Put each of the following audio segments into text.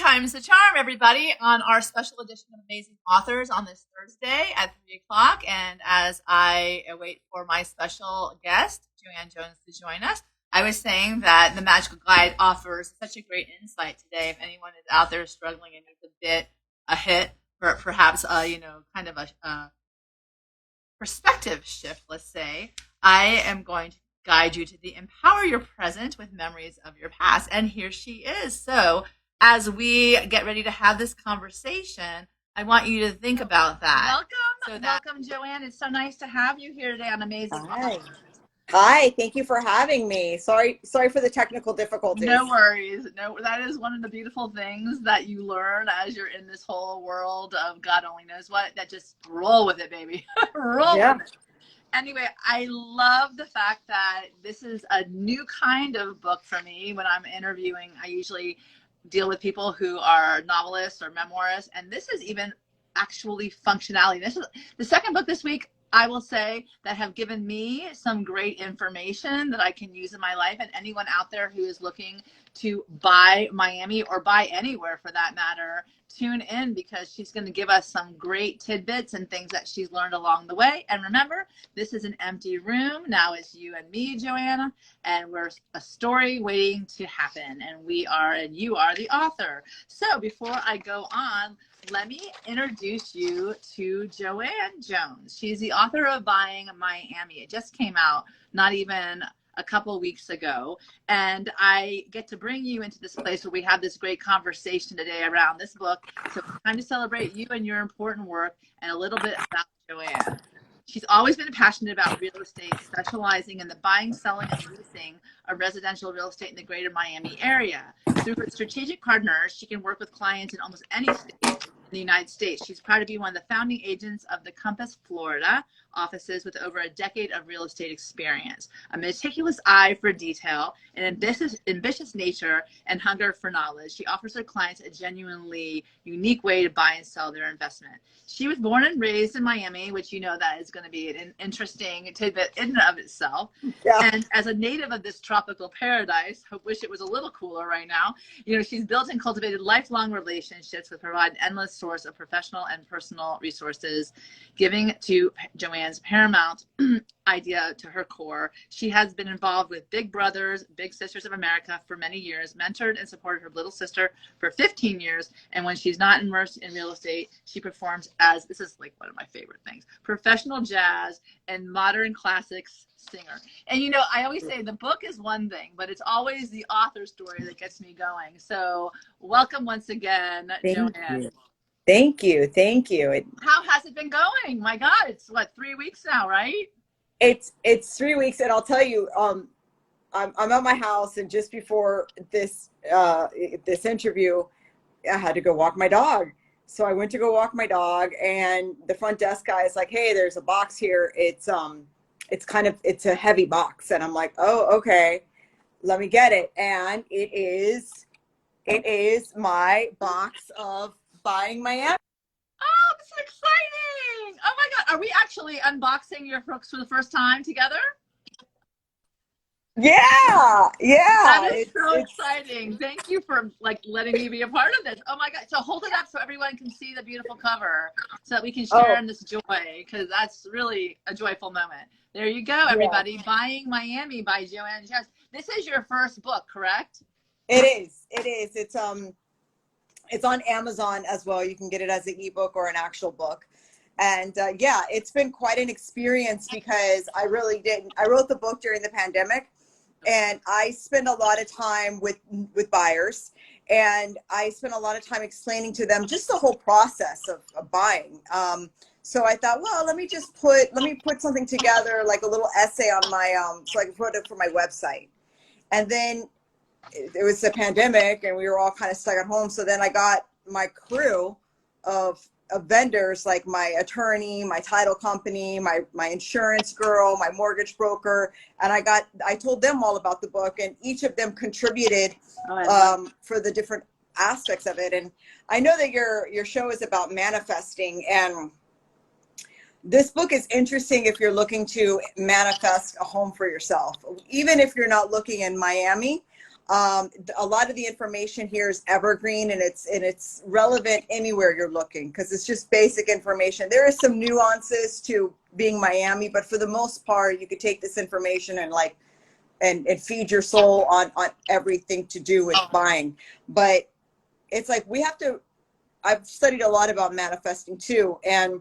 times the charm, everybody, on our special edition of Amazing Authors on this Thursday at 3 o'clock. And as I wait for my special guest, JoAnne Jones, to join us, I was saying that the Magical Guide offers such a great insight today. If anyone is out there struggling and needs a hit, or perhaps kind of a perspective shift, let's say, I am going to guide you to the Empower Your Present with Memories of Your Past. And here she is. So as we get ready to have this conversation, I want you to think about that. Welcome, JoAnne. It's so nice to have you here today on Amazing. Hi, thank you for having me. Sorry for the technical difficulties. No worries. No, that is one of the beautiful things that you learn as you're in this whole world of God only knows what, that just roll with it, baby. Roll with it. Anyway, I love the fact that this is a new kind of book for me. When I'm interviewing, I usually deal with people who are novelists or memoirists, and this is even actually functionality. This is the second book this week, I will say, that have given me some great information that I can use in my life. And anyone out there who is looking to buy Miami or buy anywhere for that matter, tune in, because she's going to give us some great tidbits and things that she's learned along the way. And remember, this is an empty room. Now it's you and me, JoAnne, and we're a story waiting to happen. And you are the author. So before I go on, let me introduce you to JoAnne Jones. She's the author of Buying Miami. It just came out not even a couple of weeks ago. And I get to bring you into this place where we have this great conversation today around this book. So it's time to celebrate you and your important work and a little bit about JoAnne. She's always been passionate about real estate, specializing in the buying, selling, and leasing of residential real estate in the greater Miami area. Through her strategic partners, she can work with clients in almost any state in the United States. She's proud to be one of the founding agents of the Compass, Florida offices, with over a decade of real estate experience, a meticulous eye for detail, an ambitious nature, and hunger for knowledge. She offers her clients a genuinely unique way to buy and sell their investment. She was born and raised in Miami, which you know that is going to be an interesting tidbit in and of itself. Yeah. And as a native of this tropical paradise, I wish it was a little cooler right now, she's built and cultivated lifelong relationships that provide an endless source of professional and personal resources, giving to JoAnne's paramount idea to her core. She has been involved with Big Brothers, Big Sisters of America for many years, mentored and supported her little sister for 15 years. And when she's not immersed in real estate, she performs as, this is like one of my favorite things, professional jazz and modern classics singer. And I always say the book is one thing, but it's always the author story that gets me going. So welcome once again, JoAnne. Thank you. Thank you. How has it been going? My God, it's what, 3 weeks now, right? It's 3 weeks, and I'll tell you, I'm at my house, and just before this interview, I had to go walk my dog. So I went to go walk my dog, and the front desk guy is like, "Hey, there's a box here. It's a heavy box," and I'm like, "Oh, okay, let me get it." And it is my box of Buying Miami. Oh, this is exciting. Oh my God. Are we actually unboxing your books for the first time together? Yeah. That is so exciting. Thank you for letting me be a part of this. Oh my God. So hold it up so everyone can see the beautiful cover so that we can share in this joy, because that's really a joyful moment. There you go, everybody. Yeah. Buying Miami by JoAnne Jones. This is your first book, correct? It is. It's on Amazon as well. You can get it as an ebook or an actual book. And it's been quite an experience, because I wrote the book during the pandemic, and I spend a lot of time with buyers, and I spent a lot of time explaining to them just the whole process of buying. So I thought, well, let me put something together, like a little essay on my, so I can put it for my website. And then it was the pandemic, and we were all kind of stuck at home. So then I got my crew of vendors, like my attorney, my title company, my insurance girl, my mortgage broker. And I told them all about the book, and each of them contributed for the different aspects of it. And I know that your show is about manifesting, and this book is interesting if you're looking to manifest a home for yourself. Even if you're not looking in Miami, A lot of the information here is evergreen, and it's relevant anywhere you're looking because it's just basic information. There is some nuances to being Miami, but for the most part, you could take this information and like and feed your soul on everything to do with buying. But it's like we have to. I've studied a lot about manifesting too, and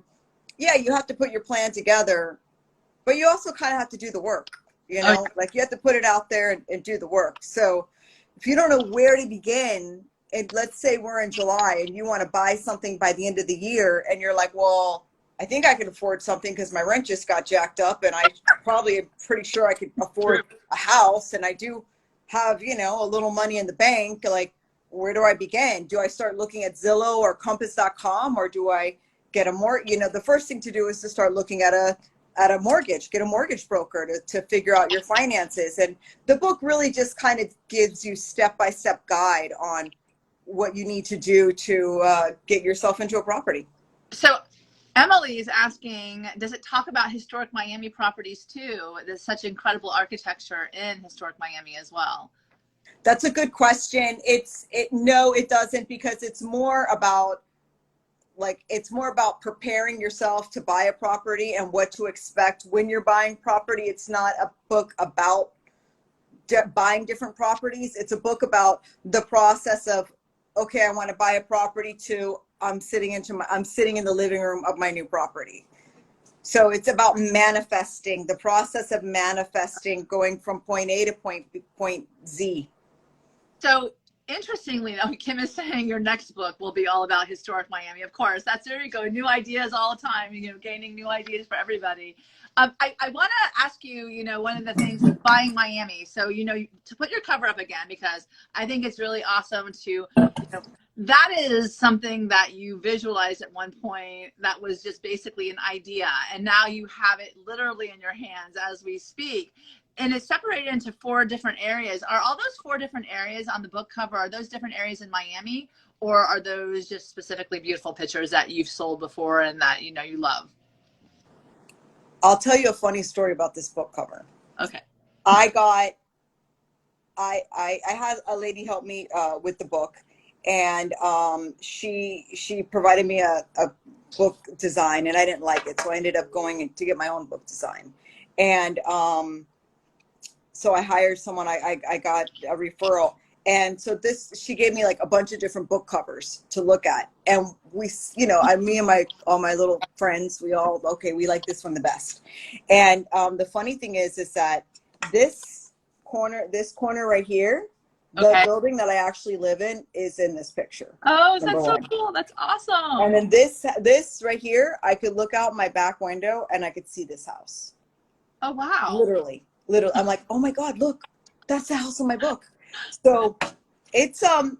yeah, you have to put your plan together, but you also kind of have to do the work. You know, like you have to put it out there and do the work. So if you don't know where to begin, and let's say we're in July and you want to buy something by the end of the year and you're like, well, I think I can afford something because my rent just got jacked up and I probably am pretty sure I could afford a house and I do have, you know, a little money in the bank. Like, where do I begin? Do I start looking at Zillow or Compass.com, or do I get a more, you know, the first thing to do is to start looking at a mortgage, get a mortgage broker to figure out your finances. And the book really just kind of gives you step-by-step guide on what you need to do to get yourself into a property. So Emily is asking, does it talk about historic Miami properties too? There's such incredible architecture in historic Miami as well. That's a good question. No, it doesn't, because it's more about preparing yourself to buy a property and what to expect when you're buying property. It's not a book about buying different properties. It's a book about the process of, okay, I want to buy a property, to I'm sitting in the living room of my new property. So it's about manifesting, the process of manifesting, going from point A to point Z. So interestingly, though, Kim is saying your next book will be all about historic Miami. Of course, there you go. New ideas all the time, you know, gaining new ideas for everybody. I want to ask you, you know, one of the things is buying Miami. So, you know, to put your cover up again, because I think it's really awesome to, you know, that is something that you visualized at one point that was just basically an idea. And now you have it literally in your hands as we speak. And it's separated into 4 different areas. Are all those 4 different areas on the book cover, are those different areas in Miami, or are those just specifically beautiful pictures that you've sold before and that, you know, you love? I'll tell you a funny story about this book cover. Okay. I had a lady help me with the book, and she provided me a book design, and I didn't like it, so I ended up going to get my own book design. And so I hired someone. I got a referral, and so she gave me like a bunch of different book covers to look at, and we, you know, me and all my little friends, we like this one the best. And the funny thing is that this corner right here, the building that I actually live in, is in this picture. Oh, that's so cool. That's awesome. And then this right here, I could look out my back window and I could see this house. Oh, wow. Literally. I'm like, oh my God, look, that's the house in my book. So it's, I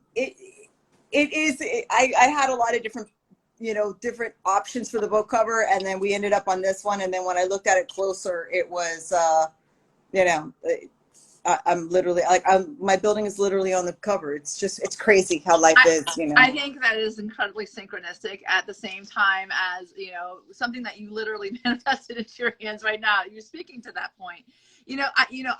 had a lot of different, you know, different options for the book cover. And then we ended up on this one. And then when I looked at it closer, it was, you know, I'm literally like, my building is literally on the cover. It's crazy how life is, you know. I think that is incredibly synchronistic at the same time as, you know, something that you literally manifested into your hands right now. You're speaking to that point.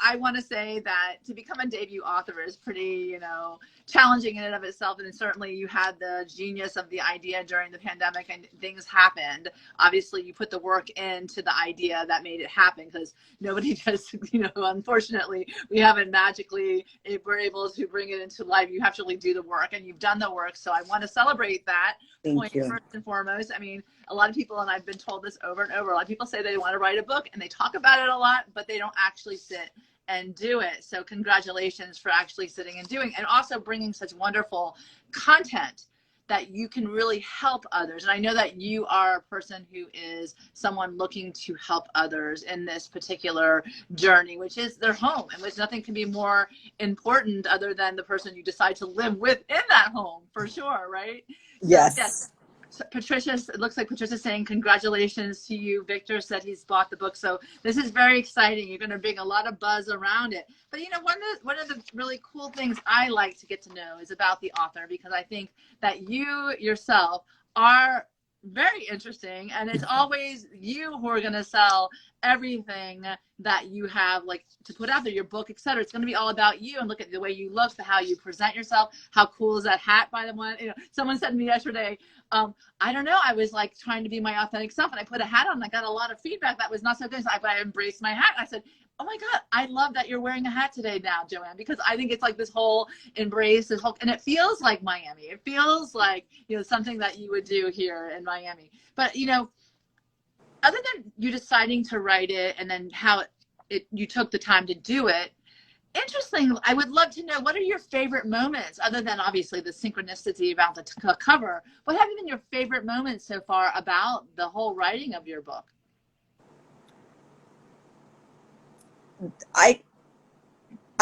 I want to say that to become a debut author is pretty, you know, challenging in and of itself. And certainly you had the genius of the idea during the pandemic and things happened. Obviously, you put the work into the idea that made it happen, because nobody just, you know, unfortunately, we haven't magically, if we're able to bring it into life, you have to really do the work, and you've done the work. So I want to celebrate that point first and foremost. I mean, a lot of people, and I've been told this over and over, a lot of people say they want to write a book and they talk about it a lot, but they don't actually sit and do it. So congratulations for actually sitting and doing, and also bringing such wonderful content that you can really help others. And I know that you are a person who is someone looking to help others in this particular journey, which is their home, and which nothing can be more important other than the person you decide to live with in that home, for sure, right? Yes. So, yes. So it looks like Patricia's saying congratulations to you. Victor said he's bought the book. So this is very exciting. You're going to bring a lot of buzz around it. But, you know, one of the really cool things I like to get to know is about the author, because I think that you yourself are Very interesting. And it's always you who are going to sell everything that you have, like, to put out there, your book, etc. It's going to be all about you, and look at the way you look, how you present yourself. How cool is that hat, by the one? You know, someone said to me yesterday, I don't know, I was like trying to be my authentic self, and I put a hat on, and I got a lot of feedback that was not so good. So I embraced my hat. I said, oh my God, I love that you're wearing a hat today now, JoAnne, because I think it's like this whole embrace, this whole, and it feels like Miami. It feels like, you know, something that you would do here in Miami. But, you know, other than you deciding to write it and then how you took the time to do it, interesting, I would love to know, what are your favorite moments, other than obviously the synchronicity about the cover? What have been your favorite moments so far about the whole writing of your book? I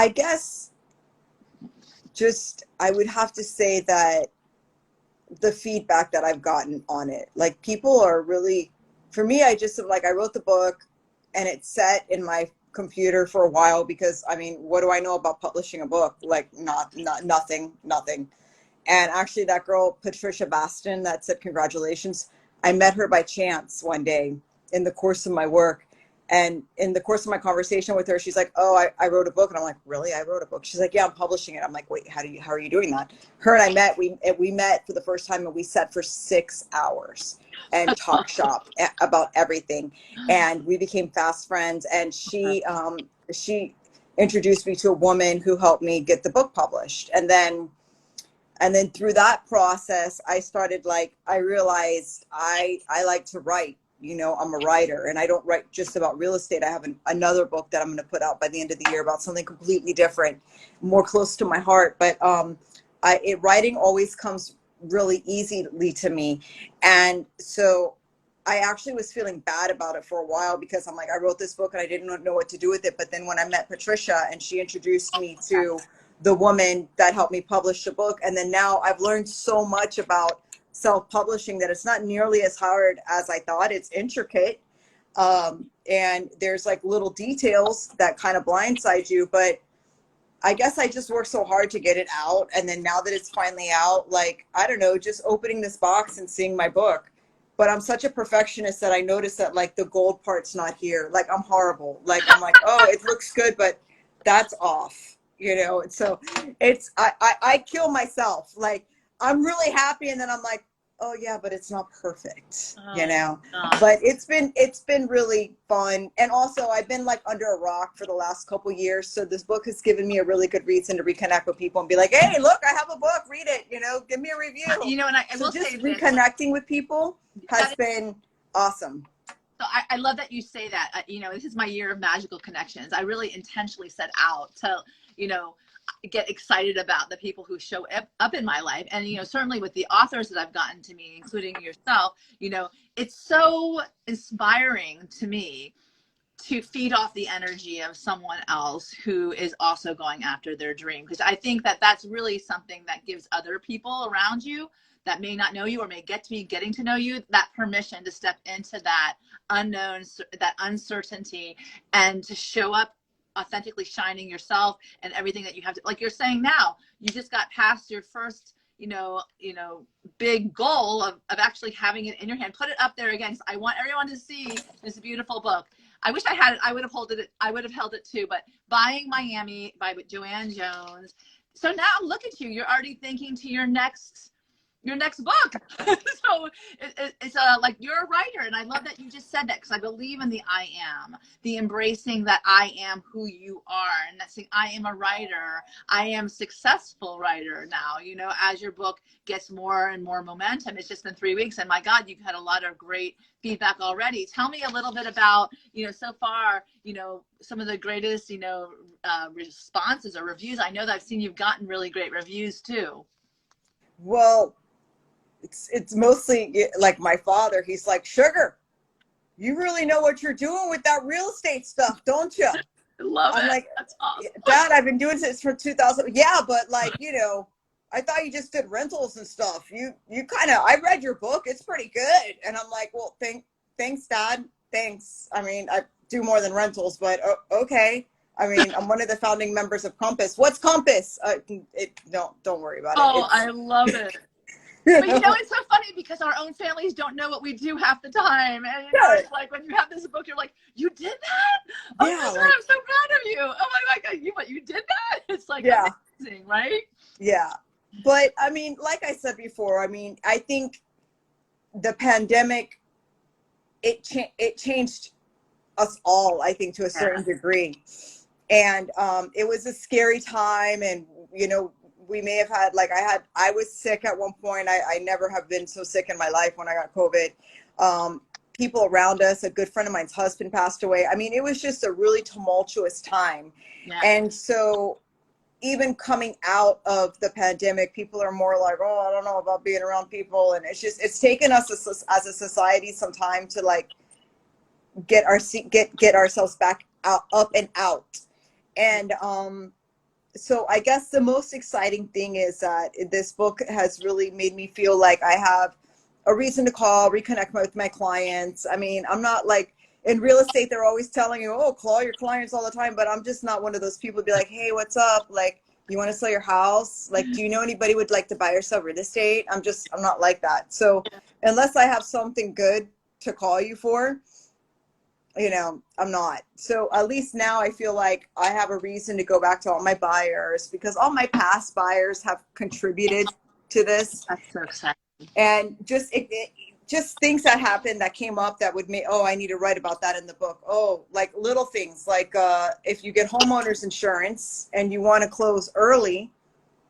guess just, I would have to say that the feedback that I've gotten on it, like, people are really, for me, I just like, I wrote the book and it sat in my computer for a while, because I mean, what do I know about publishing a book? Like, nothing. And actually, that girl, Patricia Baston, that said congratulations, I met her by chance one day in the course of my work. And in the course of my conversation with her, she's like, oh, I wrote a book. And I'm like, really? I wrote a book? She's like, yeah, I'm publishing it. I'm like, wait, how are you doing that? Her and I met, we met for the first time, and we sat for 6 hours and talk shop about everything. And we became fast friends. And she introduced me to a woman who helped me get the book published. And then through that process, I started, like, I realized I like to write. You know, I'm a writer, and I don't write just about real estate. I have another book that I'm going to put out by the end of the year about something completely different, more close to my heart. But writing always comes really easily to me. And so I actually was feeling bad about it for a while, because I'm like, I wrote this book and I didn't know what to do with it. But then when I met Patricia and she introduced me to the woman that helped me publish the book, and then now I've learned so much about self-publishing that it's not nearly as hard as I thought. It's intricate. And there's like little details that kind of blindside you, but I guess I just worked so hard to get it out. And then now that it's finally out, like, I don't know, just opening this box and seeing my book. But I'm such a perfectionist that I noticed that, like, the gold part's not here. Like, I'm horrible. Like, I'm like, oh, it looks good, but that's off, you know? And so it's, I kill myself. Like, I'm really happy, and then I'm like, oh yeah, but it's not perfect, you know? But it's been really fun. And also, I've been, like, under a rock for the last couple years, so this book has given me a really good reason to reconnect with people and be like, hey, look, I have a book, read it, you know, give me a review. You know, and I will just say reconnecting with people has been awesome. So I love that you say that. You know, this is my year of magical connections. I really intentionally set out to, you know, get excited about the people who show up in my life. And, you know, certainly with the authors that I've gotten to me, including yourself, you know, it's so inspiring to me to feed off the energy of someone else who is also going after their dream. Because I think that that's really something that gives other people around you that may not know you or may get to be getting to know you, that permission to step into that unknown, that uncertainty, and to show up authentically, shining yourself and everything that you have to, like you're saying now, you just got past your first, you know, big goal of actually having it in your hand. Put it up there again. I want everyone to see this beautiful book. I wish I had it. I would have held it too, but Buying Miami by JoAnne Jones. So now look at you. You're already thinking to your next book. So it's like, you're a writer, and I love that you just said that, because I believe in the I am, the embracing that I am who you are, and that's saying I am a writer, I am successful writer now, you know, as your book gets more and more momentum. It's just been 3 weeks, and my God, you've had a lot of great feedback already. Tell me a little bit about, you know, so far, you know, some of the greatest, you know, responses or reviews. I know that I've seen you've gotten really great reviews too. Well, it's mostly like my father. He's like, sugar, you really know what you're doing with that real estate stuff, don't you? I'm like, that's awesome. Dad, I've been doing this for 2000. Yeah, but, like, you know, I thought you just did rentals and stuff. You kind of, I read your book. It's pretty good. And I'm like, well, thanks, Dad. Thanks. I mean, I do more than rentals, but okay. I mean, I'm one of the founding members of Compass. What's Compass? Don't worry about it. Oh, I love it. But you know, it's so funny because our own families don't know what we do half the time. And you know, it's like when you have this book, you're like, you did that? Oh my God, I'm so proud of you. Oh my God, you did that? It's like amazing, right? Yeah. But I mean, like I said before, I mean, I think the pandemic, it changed us all, I think, to a certain degree. And it was a scary time. And, you know, we may have had, like, I was sick at one point. I never have been so sick in my life when I got COVID. People around us, a good friend of mine's husband passed away. I mean, it was just a really tumultuous time. Yeah. And so even coming out of the pandemic, people are more like, oh, I don't know about being around people. And it's taken us as a society some time to like get ourselves back up and out. And so I guess the most exciting thing is that this book has really made me feel like I have a reason to reconnect with my clients. I mean, I'm not like, in real estate, they're always telling you, oh, call your clients all the time. But I'm just not one of those people to be like, hey, what's up? Like, you want to sell your house? Like, do you know anybody would like to buy or sell real estate? I'm not like that. So unless I have something good to call you for, you know, I'm not. So at least now I feel like I have a reason to go back to all my buyers, because all my past buyers have contributed to this. That's so exciting. And just just things that happened that came up that would make, oh, I need to write about that in the book. Oh, like little things like if you get homeowners insurance and you want to close early,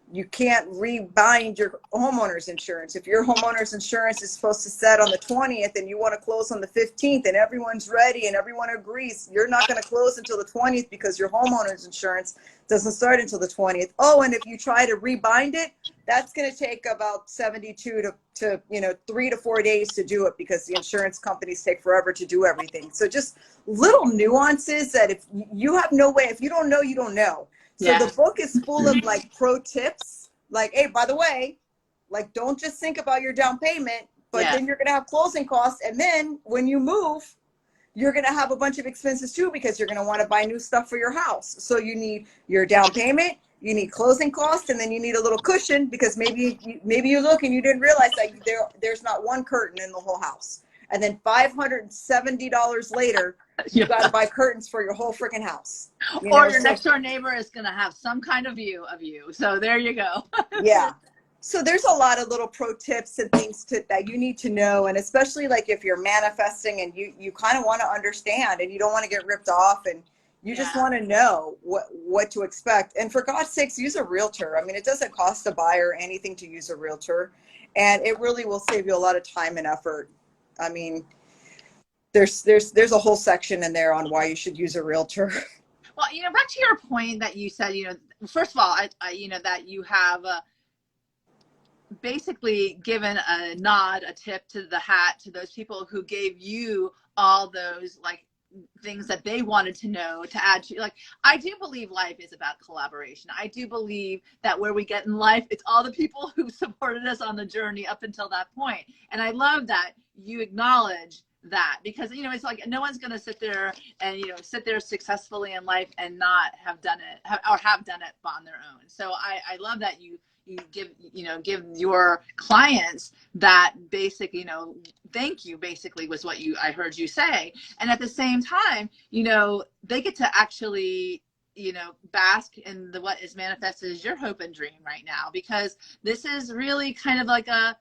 you can't rebind your homeowner's insurance. If your homeowner's insurance is supposed to set on the 20th and you want to close on the 15th and everyone's ready and everyone agrees, you're not going to close until the 20th because your homeowner's insurance doesn't start until the 20th. Oh, and if you try to rebind it, that's going to take about 72 to 3 to 4 days to do it, because the insurance companies take forever to do everything. So just little nuances that if you have no way, if you don't know, you don't know. So the book is full of like pro tips, like, hey, by the way, like, don't just think about your down payment, but then you're going to have closing costs. And then when you move, you're going to have a bunch of expenses too, because you're going to want to buy new stuff for your house. So you need your down payment, you need closing costs, and then you need a little cushion, because maybe you look and you didn't realize that there's not one curtain in the whole house. And then $570 later, you got to buy curtains for your whole freaking house. Or your next door neighbor is going to have some kind of view of you. So there you go. Yeah. So there's a lot of little pro tips and things that you need to know. And especially like if you're manifesting and you kind of want to understand and you don't want to get ripped off and you just want to know what to expect. And for God's sakes, use a realtor. I mean, it doesn't cost a buyer anything to use a realtor. And it really will save you a lot of time and effort. I mean, there's a whole section in there on why you should use a realtor. Well, back to your point that you said, first of all, I that you have basically given a nod, a tip to the hat to those people who gave you all those like things that they wanted to know to add to. Like, I do believe life is about collaboration. I do believe that where we get in life, it's all the people who supported us on the journey up until that point. And I love that you acknowledge that, because it's like no one's going to sit there and sit there successfully in life and not have done it or have done it on their own. So I love that you give your clients that basic thank you basically was what I heard you say. And at the same time they get to actually bask in what is manifested as your hope and dream right now, because this is really kind of like a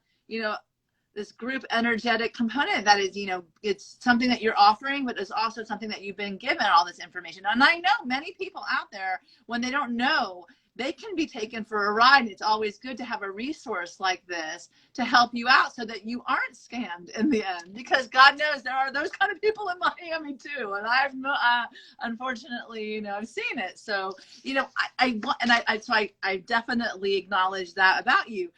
this group energetic component that is, it's something that you're offering, but it's also something that you've been given all this information. And I know many people out there, when they don't know, they can be taken for a ride. And it's always good to have a resource like this to help you out so that you aren't scammed in the end, because God knows there are those kind of people in Miami too. And I've unfortunately, I've seen it. So, I definitely acknowledge that about you.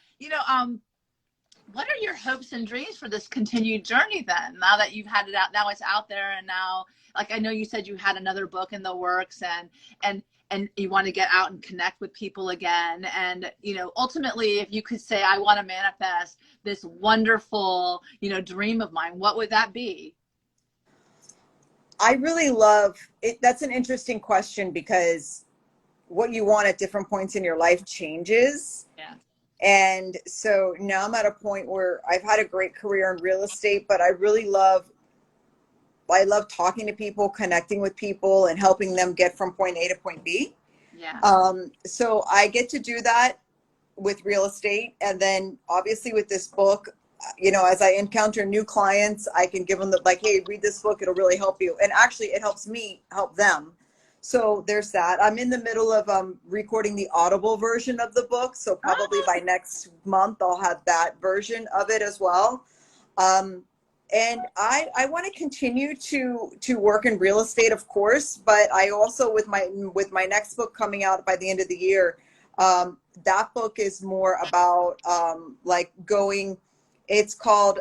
What are your hopes and dreams for this continued journey then? Now that you've had it out, now it's out there, and now, like, I know you said you had another book in the works, and you want to get out and connect with people again. And, ultimately, if you could say, I want to manifest this wonderful, dream of mine, what would that be? I really love it. That's an interesting question, because what you want at different points in your life changes. Yeah. And so now I'm at a point where I've had a great career in real estate, but I love talking to people, connecting with people, and helping them get from point A to point B. Yeah. So I get to do that with real estate. And then obviously with this book, as I encounter new clients, I can give them like, hey, read this book. It'll really help you. And actually it helps me help them. So there's that. I'm in the middle of recording the Audible version of the book. So probably by next month, I'll have that version of it as well. And I want to continue to work in real estate, of course, but I also, with my next book coming out by the end of the year, that book is more about like going. It's called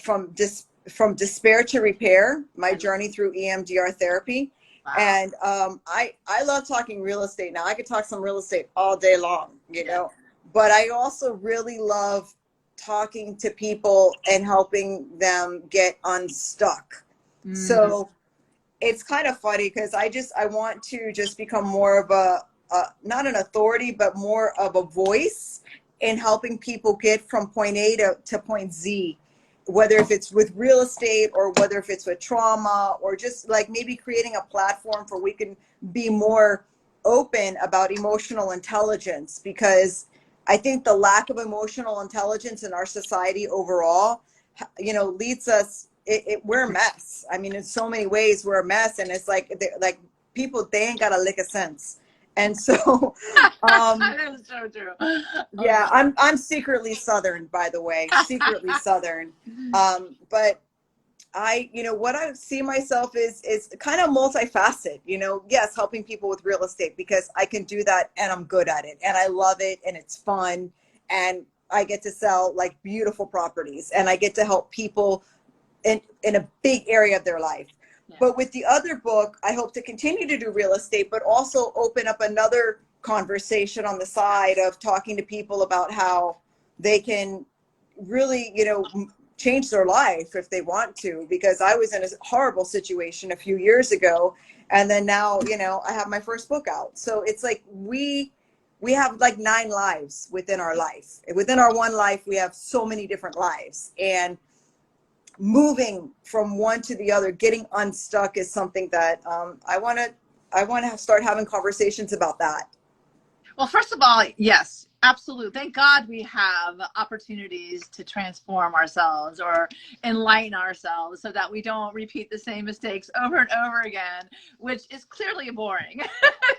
from despair to repair: my journey through EMDR therapy. Wow. And I love talking real estate. Now I could talk some real estate all day long, but I also really love talking to people and helping them get unstuck. So it's kind of funny because I want to just become more of a not an authority, but more of a voice in helping people get from point A to point Z, whether if it's with real estate or whether if it's with trauma, or just like maybe creating a platform for we can be more open about emotional intelligence, because I think the lack of emotional intelligence in our society overall, leads us, we're a mess. I mean, in so many ways, we're a mess. And it's like people, they ain't got a lick of sense. And so, that is so true. Yeah, I'm secretly Southern, by the way, secretly Southern. But what I see myself is kind of multifaceted, yes, helping people with real estate because I can do that and I'm good at it and I love it and it's fun and I get to sell like beautiful properties and I get to help people in a big area of their life. Yeah. But with the other book, I hope to continue to do real estate, but also open up another conversation on the side of talking to people about how they can really, change their life if they want to, because I was in a horrible situation a few years ago. And then now, I have my first book out. So it's like we have like 9 lives within our life. Within our one life, we have so many different lives. And moving from one to the other, getting unstuck is something that I want to start having conversations about that. Well, first of all, yes, absolutely. Thank God we have opportunities to transform ourselves or enlighten ourselves so that we don't repeat the same mistakes over and over again, which is clearly boring.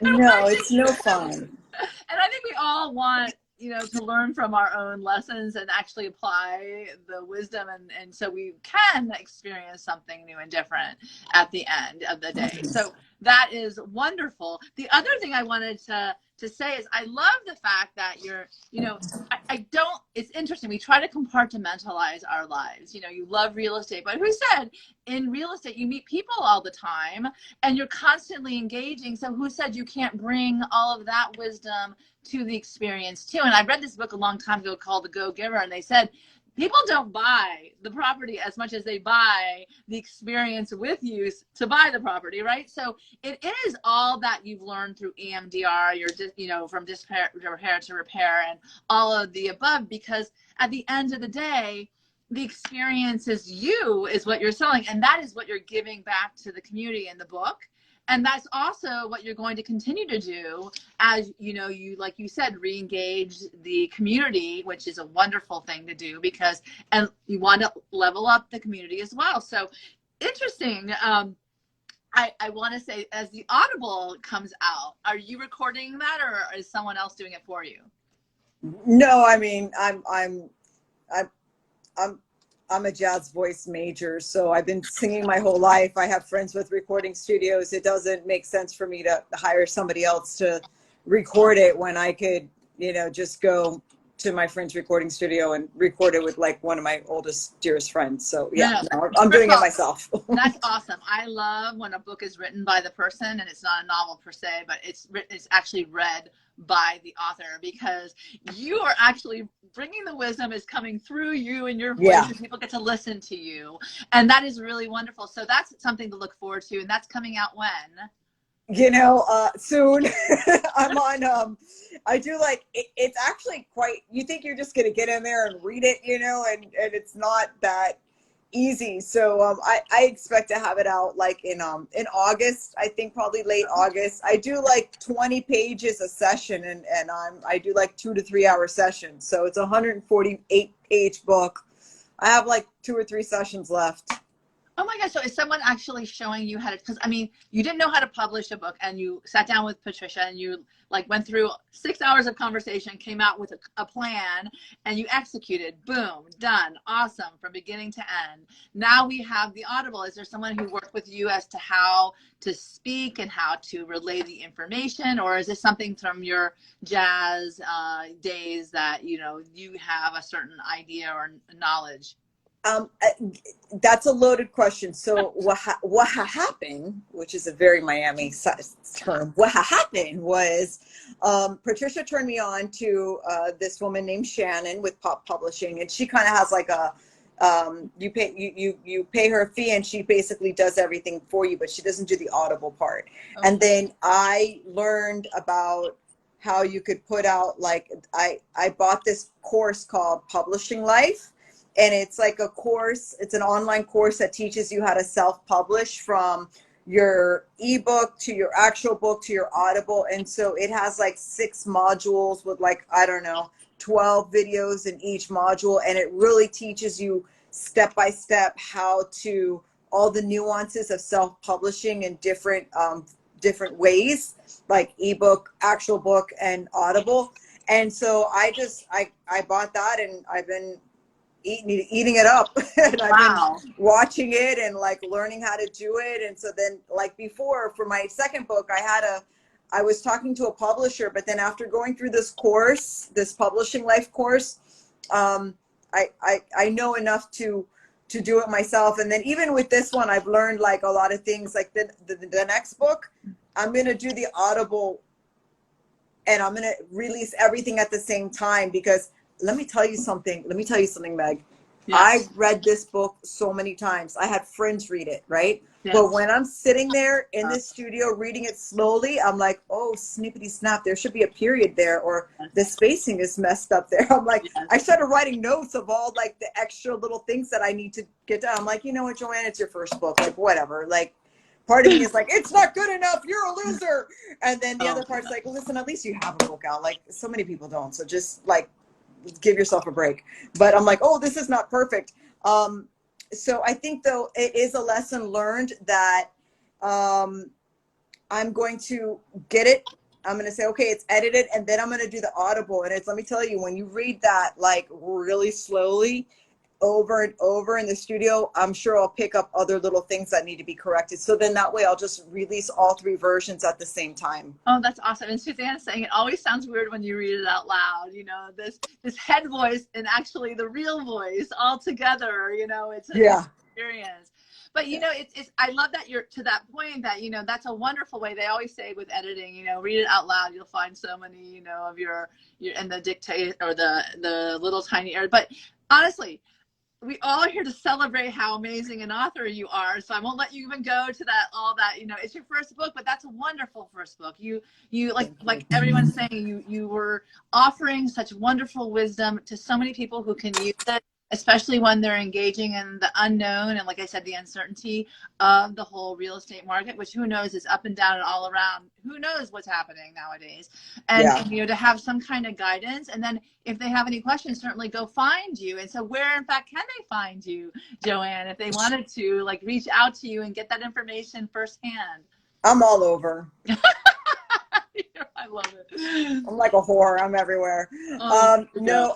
No, it's no fun. And I think we all want, to learn from our own lessons and actually apply the wisdom. And so we can experience something new and different at the end of the day. So that is wonderful. The other thing I wanted to say is I love the fact that you're, it's interesting. We try to compartmentalize our lives. You love real estate, but who said in real estate, you meet people all the time and you're constantly engaging. So who said you can't bring all of that wisdom to the experience too? And I read this book a long time ago called The Go-Giver, and they said, people don't buy the property as much as they buy the experience with you to buy the property, right? So it is all that you've learned through EMDR, from despair to repair and all of the above, because at the end of the day, the experience is what you're selling, and that is what you're giving back to the community in the book. And that's also what you're going to continue to do as, you, like you said, re-engage the community, which is a wonderful thing to do and you want to level up the community as well. So interesting. I want to say, as the Audible comes out, are you recording that or is someone else doing it for you? No, I mean, I'm a jazz voice major, so I've been singing my whole life. I have friends with recording studios. It doesn't make sense for me to hire somebody else to record it when I could, just go to my friend's recording studio and record it with like one of my oldest, dearest friends. So yeah, no, I'm doing it myself. That's awesome. I love when a book is written by the person and it's not a novel per se, but it's actually read by the author, because you are actually bringing the wisdom is coming through you and your voice, and people get to listen to you, and that is really wonderful. So that's something to look forward to, and that's coming out when? soon. I'm on, I do like, it's actually quite, you think you're just going to get in there and read it, and it's not that easy. So I expect to have it out like in August, I think probably late August. I do like 20 pages a session, and I do like 2 to 3 hour sessions. So it's a 148-page book. I have like 2 or 3 sessions left. Oh my gosh. So is someone actually showing you how to, because I mean, you didn't know how to publish a book, and you sat down with Patricia and you like went through 6 hours of conversation, came out with a plan, and you executed, boom, done. Awesome. From beginning to end. Now we have the Audible. Is there someone who worked with you as to how to speak and how to relay the information? Or is this something from your jazz days that, you have a certain idea or knowledge? That's a loaded question. So what happened, which is a very Miami term, what happened was Patricia turned me on to this woman named Shannon with Pop Publishing, and she kind of has like a you pay her a fee, and she basically does everything for you, but she doesn't do the Audible part. Okay. And then I learned about how you could put out, like, I bought this course called Publishing Life. And it's like a course, it's an online course that teaches you how to self-publish from your ebook to your actual book to your Audible. And so it has like 6 modules with like, I don't know, 12 videos in each module. And it really teaches you step by step how to, all the nuances of self-publishing in different ways, like ebook, actual book, and Audible. And so I bought that, and I've been eating it up. And I've been watching it and like learning how to do it. And so then, like, before, for my second book, I was talking to a publisher, but then after going through this course, this Publishing Life course, I know enough to do it myself. And then even with this one, I've learned like a lot of things. Like the next book, I'm going to do the Audible, and I'm going to release everything at the same time, because let me tell you something, Meg. Yes. I've read this book so many times. I had friends read it, right? Yes. But when I'm sitting there in the studio reading it slowly, I'm like, oh, snippity snap, there should be a period there, or the spacing is messed up there. I'm like, yes. I started writing notes of all like the extra little things that I need to get done. I'm like, you know what, JoAnne, it's your first book, like whatever. Like, part of me is like, it's not good enough, you're a loser. And then the other part's like, listen, at least you have a book out. Like, so many people don't. So just like, give yourself a break. But I'm like, oh, this is not perfect. So I think, though, it is a lesson learned that I'm going to get it. I'm going to say, okay, it's edited, and then I'm going to do the Audible. And it's, let me tell you, when you read that like really slowly over and over in the studio, I'm sure I'll pick up other little things that need to be corrected. So then that way I'll just release all 3 versions at the same time. Oh, that's awesome. And Suzanne's saying it always sounds weird when you read it out loud, this head voice and actually the real voice all together, it's an experience. But, it's I love that you're to that point that, that's a wonderful way. They always say with editing, read it out loud. You'll find so many, of your and the dictate or the little tiny error. But honestly, we all are here to celebrate how amazing an author you are. So I won't let you even go to all that, it's your first book, but that's a wonderful first book. You like everyone's saying, you were offering such wonderful wisdom to so many people who can use it, especially when they're engaging in the unknown. And like I said, the uncertainty of the whole real estate market, which who knows is up and down and all around. Who knows what's happening nowadays? And to have some kind of guidance. And then if they have any questions, certainly go find you. And so where, in fact, can they find you, JoAnne, if they wanted to like reach out to you and get that information firsthand? I'm all over. I love it. I'm like a whore. I'm everywhere. No,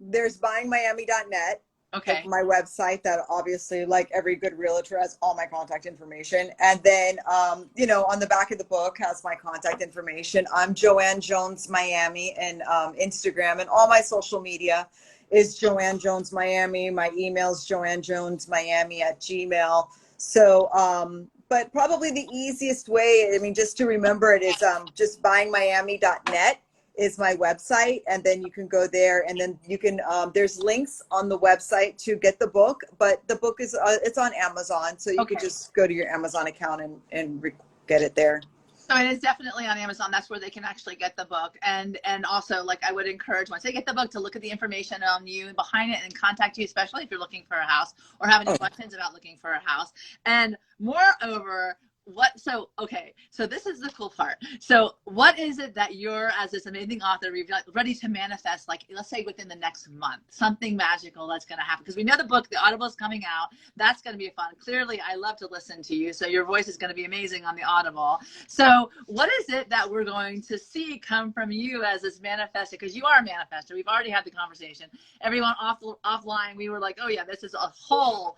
there's buyingmiami.net. Okay. My website that obviously, like every good realtor, has all my contact information. And then, on the back of the book has my contact information. I'm JoAnne Jones Miami, and Instagram, and all my social media is JoAnne Jones Miami. My email is joannjonesmiami@gmail.com. So, but probably the easiest way, just to remember it, is just buyingmiami.net is my website, and then you can go there, and then you can there's links on the website to get the book, but the book is it's on Amazon, so you could just go to your Amazon account and get it there. So it is definitely on Amazon. That's where they can actually get the book. And also, like, I would encourage, once they get the book, to look at the information on you and behind it and contact you, especially if you're looking for a house or have any questions about looking for a house. And moreover, so this is the cool part. So what is it that you're, as this amazing author, ready to manifest, like, let's say within the next month, something magical that's going to happen? Because we know the Audible is coming out. That's going to be fun. Clearly, I love to listen to you. So your voice is going to be amazing on the Audible. So what is it that we're going to see come from you as this manifester? Because you are a manifester. We've already had the conversation. Everyone offline, we were like, oh yeah, this is a whole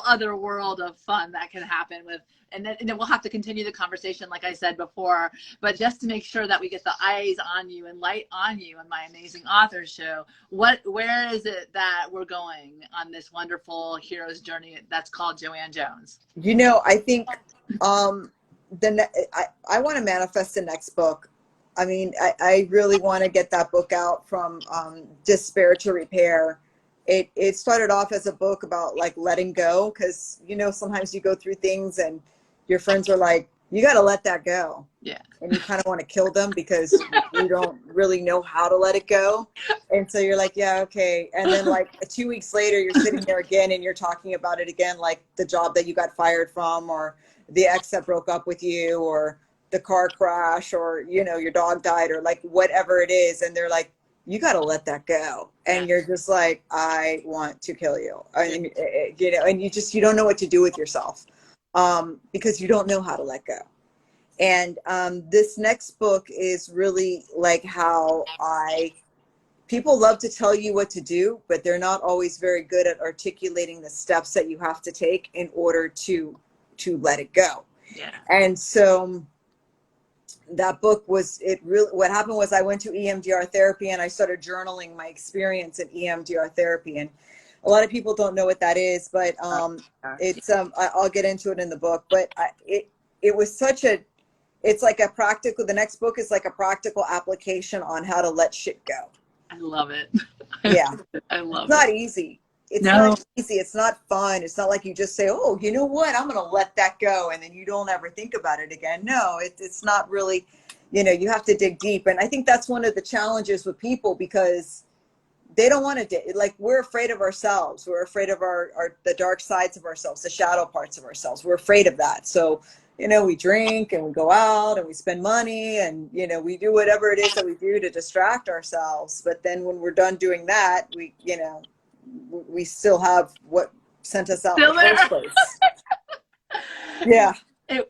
other world of fun that can happen with, and then we'll have to continue the conversation, like I said before, but just to make sure that we get the eyes on you and light on you in my amazing author show, where is it that we're going on this wonderful hero's journey that's called JoAnne Jones? You know, I think I want to manifest the next book. I mean, I really want to get that book out, from despair to repair. It started off as a book about, like, letting go, because, you know, sometimes you go through things and your friends are like, you got to let that go. Yeah. And you kind of want to kill them because you don't really know how to let it go. And so you're like, yeah, okay. And then, like, 2 weeks later, you're sitting there again and you're talking about it again, like the job that you got fired from, or the ex that broke up with you, or the car crash, or, you know, your dog died, or like whatever it is. And they're like, you got to let that go. And you're just like, I want to kill you. I mean, you know, and you don't know what to do with yourself, because you don't know how to let go. And this next book is really like how people love to tell you what to do, but they're not always very good at articulating the steps that you have to take in order to let it go. Yeah. And so that book what happened was, I went to EMDR therapy and I started journaling my experience in EMDR therapy. And a lot of people don't know what that is, but it's I'll get into it in the book. But it was it's like a practical. The next book is like a practical application on how to let shit go. I love it. Yeah, I love it. It's not easy. It's not easy. It's not fun. It's not like you just say, oh, you know what, I'm going to let that go, and then you don't ever think about it again. No, it's not really, you know, you have to dig deep. And I think that's one of the challenges with people, because they don't want to like, we're afraid of ourselves. We're afraid of the dark sides of ourselves, the shadow parts of ourselves. We're afraid of that. So, you know, we drink and we go out and we spend money and, you know, we do whatever it is that we do to distract ourselves. But then when we're done doing that, we still have what sent us out in the first place. Yeah. I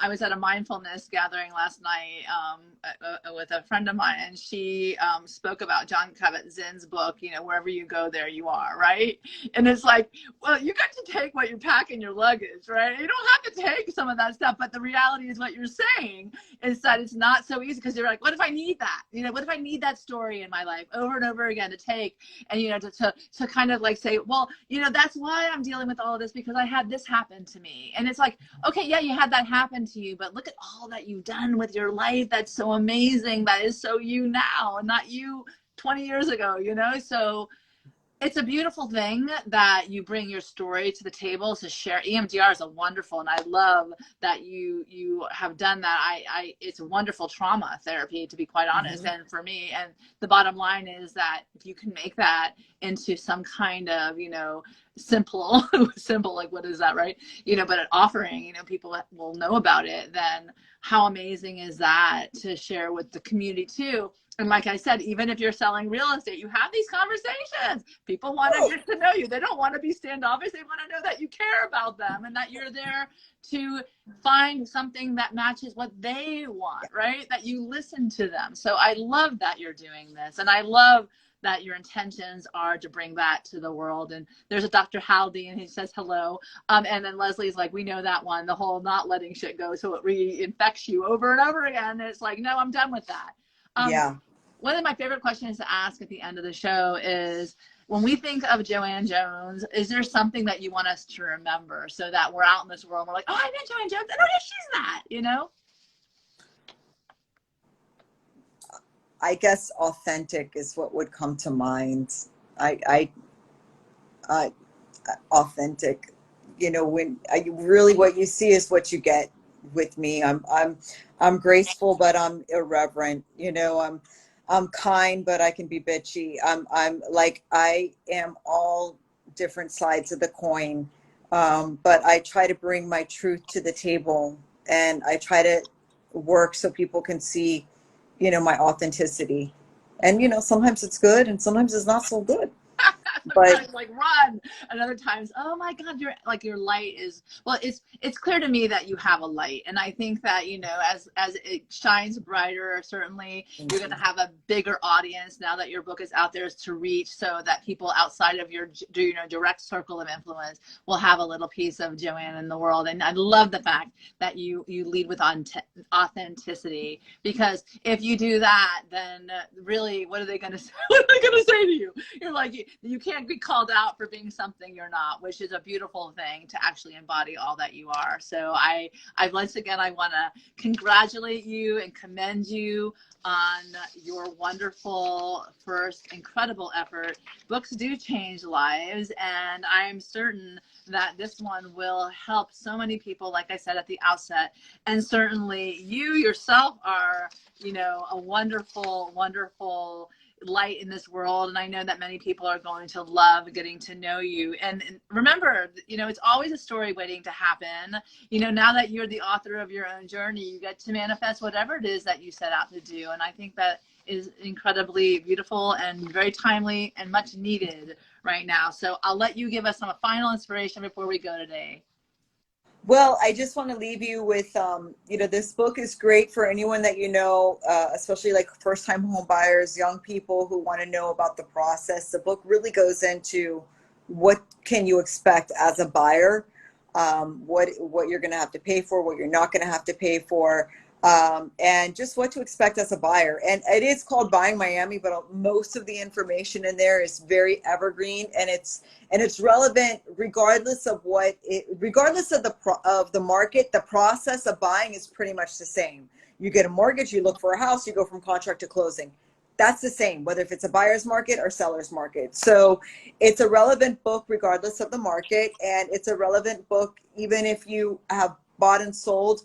was at a mindfulness gathering last night with a friend of mine, and she spoke about John Kabat-Zinn's book, you know, wherever you go, there you are, right? And it's like, well, you got to take what you pack in your luggage, right? You don't have to take some of that stuff, but the reality is what you're saying is that it's not so easy, because you're like, what if I need that? You know, what if I need that story in my life over and over again to take, and, you know, to kind of like say, well, you know, that's why I'm dealing with all of this, because I had this happen to me. And it's like, okay, yeah, you had that happen to you, but look at all that you've done with your life. That's so amazing. That is so you now, and not you 20 years ago, you know? So it's a beautiful thing that you bring your story to the table to share. EMDR is a wonderful, and I love that you have done that. It's a wonderful trauma therapy, to be quite honest. Mm-hmm. And for me, and the bottom line is that if you can make that into some kind of, you know, simple, like, what is that, right? You know, but an offering, you know, people will know about it, then how amazing is that to share with the community too? And like I said, even if you're selling real estate, you have these conversations. People want to get to know you. They don't want to be standoffish. They want to know that you care about them and that you're there to find something that matches what they want, right? That you listen to them. So I love that you're doing this. And I love that your intentions are to bring that to the world. And there's a Dr. Haldy, and he says hello. And then Leslie's like, we know that one, the whole not letting shit go, so it reinfects you over and over again. And it's like, no, I'm done with that. Yeah. One of my favorite questions to ask at the end of the show is, when we think of JoAnne Jones, is there something that you want us to remember, so that we're out in this world and we're like, oh, I met JoAnne Jones, and oh, yeah, she's that, you know? I guess authentic is what would come to mind. Authentic, you know, when what you see is what you get. with me. I'm graceful, but I'm irreverent. You know, I'm kind, but I can be bitchy. I'm like, I am all different sides of the coin. But I try to bring my truth to the table, and I try to work so people can see, you know, my authenticity. And, you know, sometimes it's good and sometimes it's not so good. But Sometimes like run, and other times, oh my God, your light is, well, it's clear to me that you have a light, and I think that, you know, as it shines brighter, certainly you're going to have a bigger audience now that your book is out there to reach, so that people outside of your, you know, direct circle of influence will have a little piece of JoAnne in the world. And I love the fact that you lead with authenticity, because if you do that, then really, what are they going to say? What are they going to say to you? You're like, you can't be called out for being something you're not, which is a beautiful thing, to actually embody all that you are. So I once again, I want to congratulate you and commend you on your wonderful first incredible effort. Books do change lives, and I'm certain that this one will help so many people, like I said at the outset. And certainly you yourself are, you know, a wonderful, wonderful light in this world. And I know that many people are going to love getting to know you. And remember, you know, it's always a story waiting to happen. You know, now that you're the author of your own journey, you get to manifest whatever it is that you set out to do. And I think that is incredibly beautiful and very timely and much needed right now. So I'll let you give us some final inspiration before we go today. well, I just want to leave you with, you know, this book is great for anyone that you know, especially like first-time home buyers, young people who want to know about the process. The book really goes into what can you expect as a buyer, what you're going to have to pay for, what you're not going to have to pay for, and just what to expect as a buyer. And it is called Buying Miami, but most of the information in there is very evergreen, and it's relevant regardless of regardless of the market. The process of buying is pretty much the same. You get a mortgage, you look for a house, you go from contract to closing. That's the same, whether if it's a buyer's market or seller's market. So it's a relevant book regardless of the market, and it's a relevant book even if you have bought and sold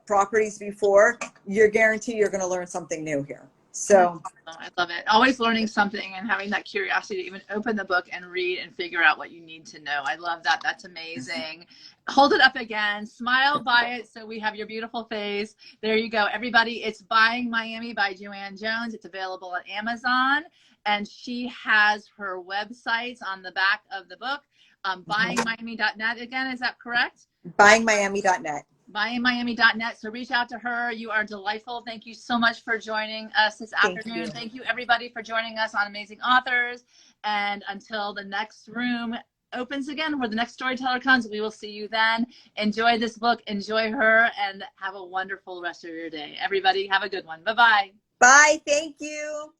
properties before. You're guaranteed you're going to learn something new here. So I love it. Always learning something and having that curiosity to even open the book and read and figure out what you need to know. I love that. That's amazing. Hold it up again. Smile by it so we have your beautiful face. There you go. Everybody, it's Buying Miami by JoAnne Jones. It's available at Amazon. And she has her websites on the back of the book. Buyingmiami.net again. Is that correct? buyingmiami.net. buyingmiami.net. So reach out to her. You are delightful. Thank you so much for joining us this afternoon. Thank you everybody for joining us on Amazing Authors. And until the next room opens again, where the next storyteller comes, we will see you then. Enjoy this book, enjoy her, and have a wonderful rest of your day. Everybody have a good one. Bye-bye. Bye. Thank you.